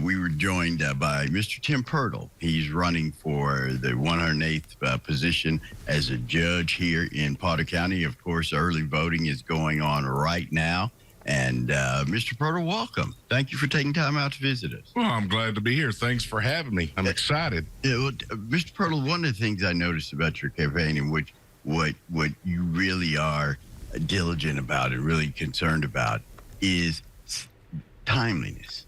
we were joined by Mr. Tim Pirtle. He's running for the 108th position as a judge here in Potter County. Of course, early voting is going on right now. And Mr. Pirtle, welcome. Thank you for taking time out to visit us. Well, I'm glad to be here. Thanks for having me. I'm excited. Mr. Pirtle, one of the things I noticed about your campaign, and what you really are diligent about and really concerned about, is timeliness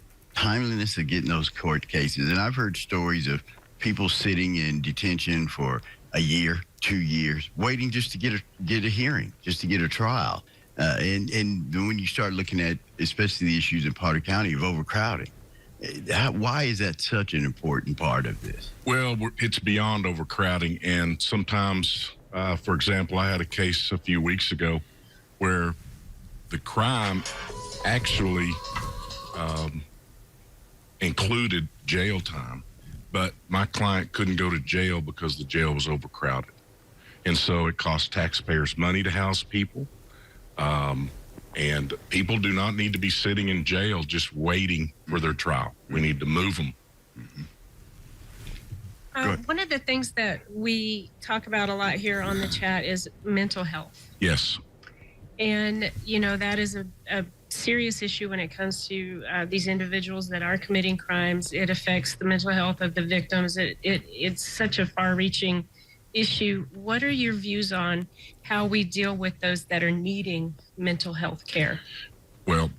of getting those court cases. And I've heard stories of people sitting in detention for a year, 2 years, waiting just to get a hearing, just to get a trial. And when you start looking at, especially the issues in Potter County of overcrowding, why is that such an important part of this? Well, it's beyond overcrowding. And sometimes, for example, I had a case a few weeks ago where the crime actually included jail time, but my client couldn't go to jail because the jail was overcrowded. And so it cost taxpayers money to house people. And people do not need to be sitting in jail just waiting for their trial. We need to move them. One of the things that we talk about a lot here on the chat is mental health. Yes. And, you know, that is a serious issue when it comes to these individuals that are committing crimes. It affects the mental health of the victims. It's such a far-reaching issue. What are your views on how we deal with those that are needing mental health care? Well,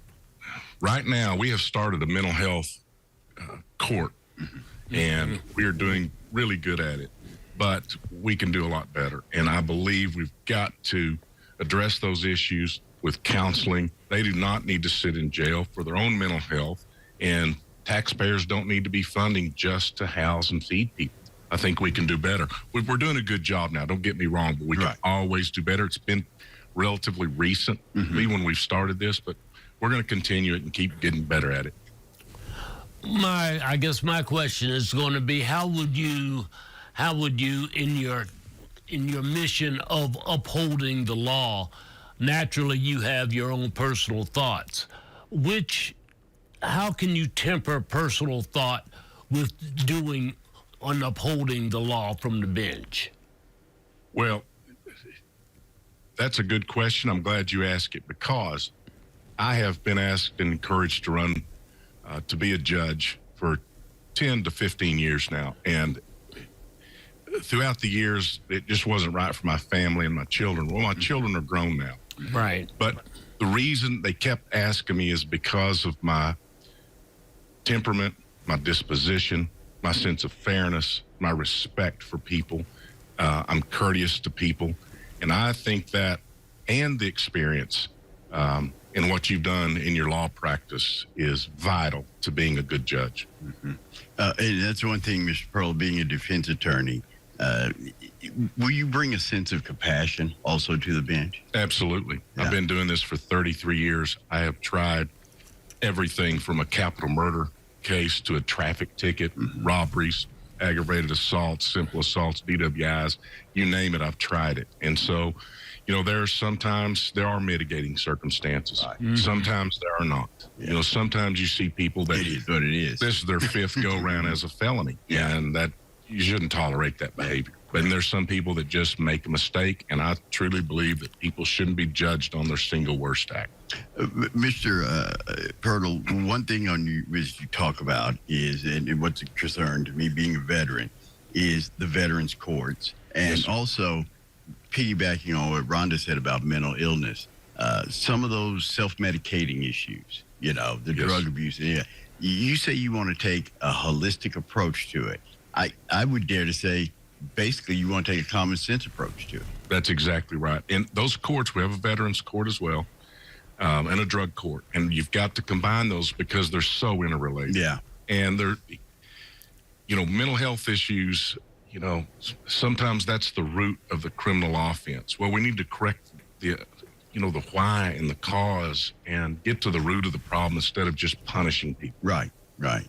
right now we have started a mental health court, and we are doing really good at it, but we can do a lot better. And I believe we've got to address those issues with counseling. They do not need to sit in jail for their own mental health, and taxpayers don't need to be funding just to house and feed people. I think we can do better. We're doing a good job now, don't get me wrong, but we can always do better. It's been relatively recent, when we've started this, but we're going to continue it and keep getting better at it. I guess my question is going to be, how would you in your mission of upholding the law, naturally you have your own personal thoughts. How can you temper personal thought with upholding the law from the bench? Well, that's a good question. I'm glad you asked it, because I have been asked and encouraged to run to be a judge for 10 to 15 years now. And throughout the years, it just wasn't right for my family and my children. Well, my children are grown now. Right. But the reason they kept asking me is because of my temperament, my disposition, my sense of fairness, my respect for people. I'm courteous to people. And I think that, and the experience in what you've done in your law practice, is vital to being a good judge. And that's one thing, Mr. Pirtle, being a defense attorney. Will you bring a sense of compassion also to the bench? Absolutely. I've been doing this for 33 years. I have tried everything from a capital murder case to a traffic ticket, robberies, aggravated assaults, simple assaults, DWIs, you name it, I've tried it. And so, you know, there are mitigating circumstances. Sometimes there are not. You know, sometimes you see people that it is what it is. This is their fifth go around as a felony, and that you shouldn't tolerate that behavior. But there's some people that just make a mistake, and I truly believe that people shouldn't be judged on their single worst act. Mr. Pirtle, one thing as you talk about is, and what's a concern to me being a veteran, is the veterans courts. And also, piggybacking on what Rhonda said about mental illness, some of those self-medicating issues, you know, the drug abuse. You say you want to take a holistic approach to it. I would dare to say, basically, you want to take a common sense approach to it. That's exactly right. In those courts, we have a veterans court as well, and a drug court. And you've got to combine those because they're so interrelated. Yeah. And they're, you know, mental health issues, you know, sometimes that's the root of the criminal offense. Well, we need to correct the why and the cause and get to the root of the problem instead of just punishing people. Right.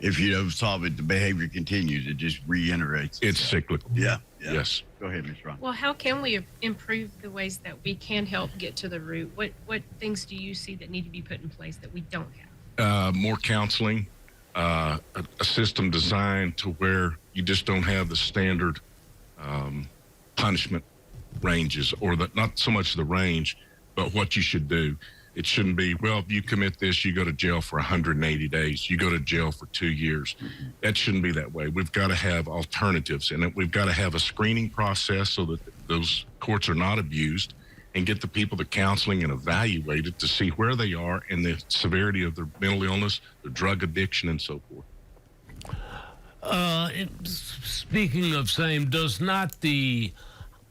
If you don't solve it, the behavior continues. It just reiterates. It's cyclical. Yeah. Yes. Go ahead, Ms. Ron. Well, how can we improve the ways that we can help get to the root? What things do you see that need to be put in place that we don't have? More counseling, a system designed to where you just don't have the standard punishment ranges, or not so much the range, but what you should do. It shouldn't be, well, if you commit this, you go to jail for 180 days. You go to jail for 2 years. That shouldn't be that way. We've got to have alternatives, and we've got to have a screening process so that those courts are not abused, and get the people to counseling and evaluated to see where they are and the severity of their mental illness, their drug addiction, and so forth. Speaking of same, does not the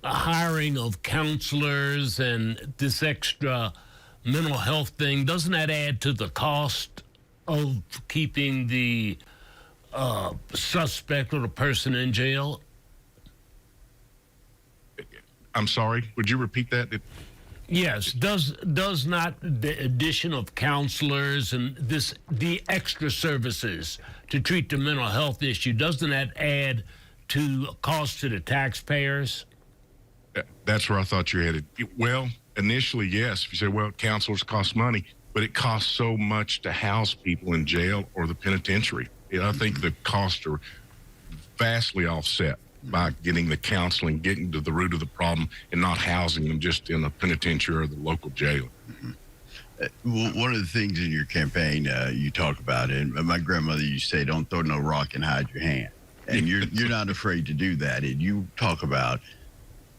hiring of counselors and this extra mental health thing, doesn't that add to the cost of keeping the suspect or the person in jail? I'm sorry, would you repeat that? Yes. Does not the addition of counselors and the extra services to treat the mental health issue, doesn't that add to cost to the taxpayers? That's where I thought you were headed. Well, initially, yes. If you say, well, counselors cost money, but it costs so much to house people in jail or the penitentiary. I think the costs are vastly offset by getting the counseling, getting to the root of the problem, and not housing them just in a penitentiary or the local jail. One of the things in your campaign you talk about, and my grandmother used to say, "Don't throw no rock and hide your hand," and you're not afraid to do that. And you talk about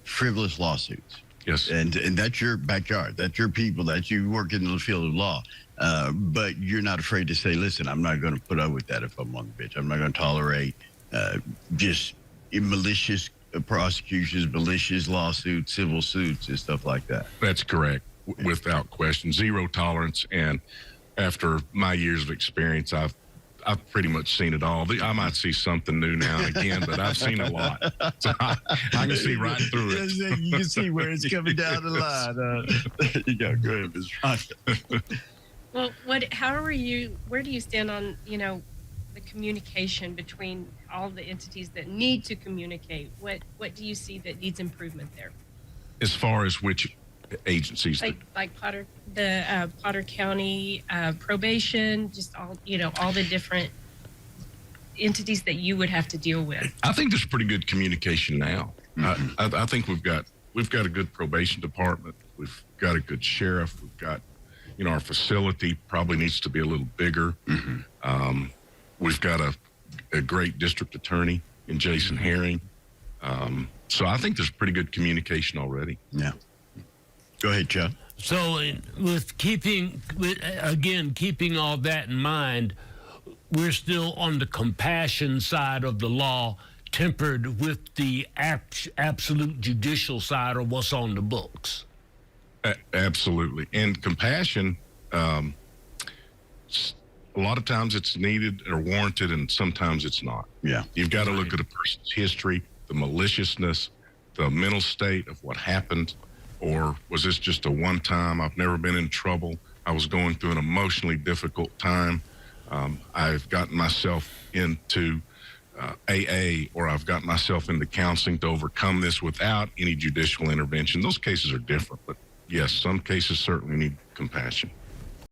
frivolous lawsuits. Yes. And that's your backyard. That's your people. That's you work in the field of law. But you're not afraid to say, listen, I'm not going to put up with that if I'm on the bench. I'm not going to tolerate just malicious prosecutions, malicious lawsuits, civil suits, and stuff like that. That's correct, without question. Zero tolerance. And after my years of experience, I've pretty much seen it all. I might see something new now and again, but I've seen a lot. So I can see right through it. You can see where it's coming down the line. You go. Go ahead, Ms. Rhonda. Well, where do you stand on, the communication between all the entities that need to communicate? What do you see that needs improvement there? As far as which agencies? Like Potter County probation, just all the different entities that you would have to deal with. I think there's pretty good communication now. I think we've got a good probation department. We've got a good sheriff. We've got, our facility probably needs to be a little bigger. We've got a great district attorney in Jason Herring. So I think there's pretty good communication already. Yeah. Go ahead, Chuck. So with keeping all that in mind, we're still on the compassion side of the law, tempered with the absolute judicial side of what's on the books. Absolutely. And compassion, a lot of times it's needed or warranted, and sometimes it's not. Yeah. You've got to look at a person's history, the maliciousness, the mental state of what happened. Or was this just a one-time, I've never been in trouble, I was going through an emotionally difficult time, I've gotten myself into AA, or I've gotten myself into counseling to overcome this without any judicial intervention. Those cases are different, but yes, some cases certainly need compassion.